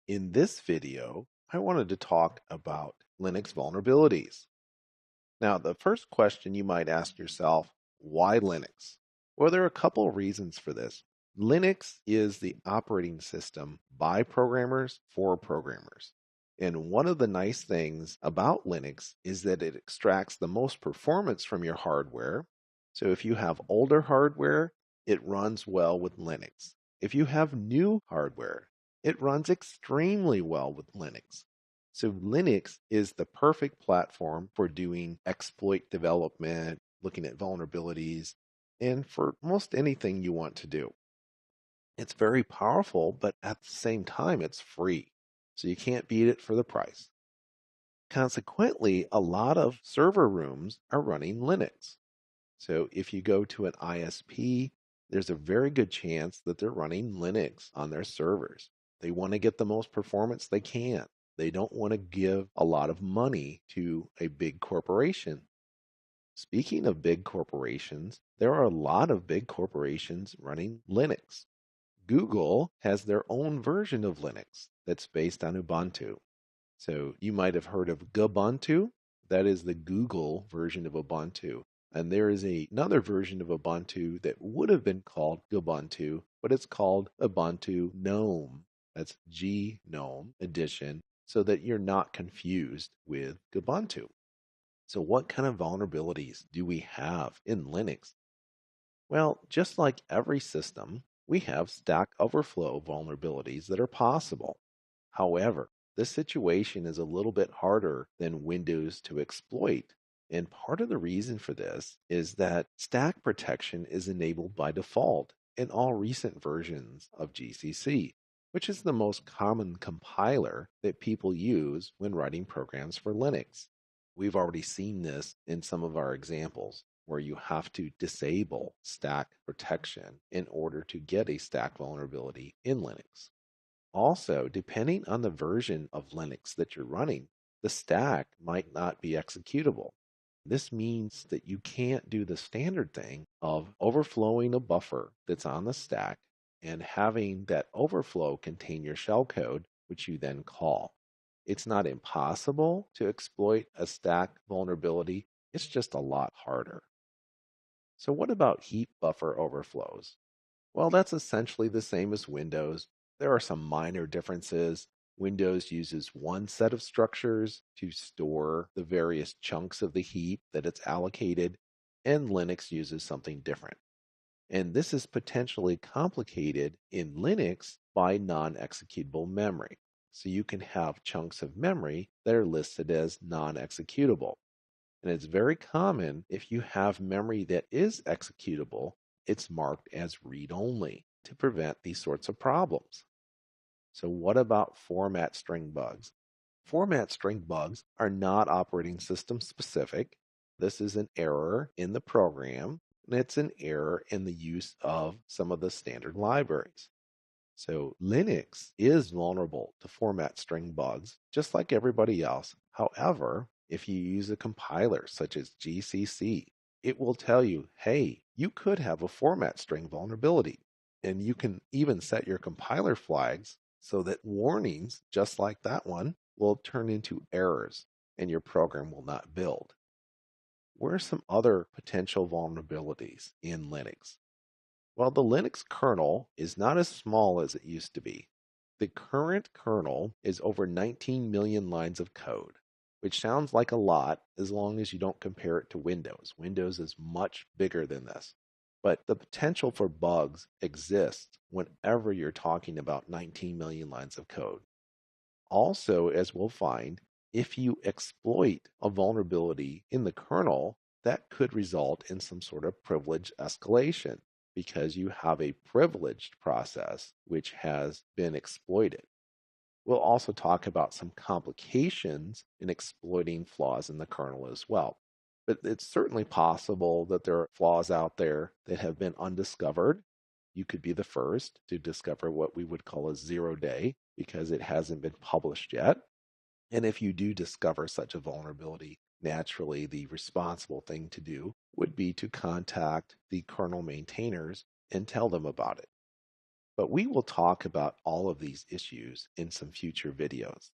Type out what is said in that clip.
In this video, I wanted to talk about Linux vulnerabilities. Now, the first question you might ask yourself, why Linux? Well, there are a couple of reasons for this. Linux is the operating system by programmers for programmers. And one of the nice things about Linux is that it extracts the most performance from your hardware. So if you have older hardware, it runs well with Linux. If you have new hardware, it runs extremely well with Linux. So Linux is the perfect platform for doing exploit development, looking at vulnerabilities, and for most anything you want to do. It's very powerful, but at the same time, it's free. So you can't beat it for the price. Consequently, a lot of server rooms are running Linux. So if you go to an ISP, there's a very good chance that they're running Linux on their servers. They want to get the most performance they can. They don't want to give a lot of money to a big corporation. Speaking of big corporations, there are a lot of big corporations running Linux. Google has their own version of Linux that's based on Ubuntu. So you might have heard of Gubuntu. That is the Google version of Ubuntu. And there is another version of Ubuntu that would have been called Gubuntu, but it's called Ubuntu GNOME. That's GNOME edition, so that you're not confused with Ubuntu. So what kind of vulnerabilities do we have in Linux? Well, just like every system, we have Stack Overflow vulnerabilities that are possible. However, this situation is a little bit harder than Windows to exploit. And part of the reason for this is that stack protection is enabled by default in all recent versions of GCC, which is the most common compiler that people use when writing programs for Linux. We've already seen this in some of our examples where you have to disable stack protection in order to get a stack vulnerability in Linux. Also, depending on the version of Linux that you're running, the stack might not be executable. This means that you can't do the standard thing of overflowing a buffer that's on the stack and having that overflow contain your shellcode, which you then call. It's not impossible to exploit a stack vulnerability, it's just a lot harder. So, what about heap buffer overflows? Well, that's essentially the same as Windows. There are some minor differences. Windows uses one set of structures to store the various chunks of the heap that it's allocated, and Linux uses something different. And this is potentially complicated in Linux by non executable memory. So you can have chunks of memory that are listed as non executable. And it's very common if you have memory that is executable, it's marked as read only to prevent these sorts of problems. So, what about format string bugs? Format string bugs are not operating system specific. This is an error in the program, and it's an error in the use of some of the standard libraries. So, Linux is vulnerable to format string bugs, just like everybody else. However, if you use a compiler such as GCC, it will tell you, hey, you could have a format string vulnerability. And you can even set your compiler flags so that warnings, just like that one, will turn into errors and your program will not build. Where are some other potential vulnerabilities in Linux? Well, the Linux kernel is not as small as it used to be. The current kernel is over 19 million lines of code, which sounds like a lot as long as you don't compare it to Windows. Windows is much bigger than this. But the potential for bugs exists whenever you're talking about 19 million lines of code. Also, as we'll find, if you exploit a vulnerability in the kernel, that could result in some sort of privilege escalation because you have a privileged process which has been exploited. We'll also talk about some complications in exploiting flaws in the kernel as well. But it's certainly possible that there are flaws out there that have been undiscovered. You could be the first to discover what we would call a 0 day because it hasn't been published yet. And if you do discover such a vulnerability, naturally the responsible thing to do would be to contact the kernel maintainers and tell them about it. But we will talk about all of these issues in some future videos.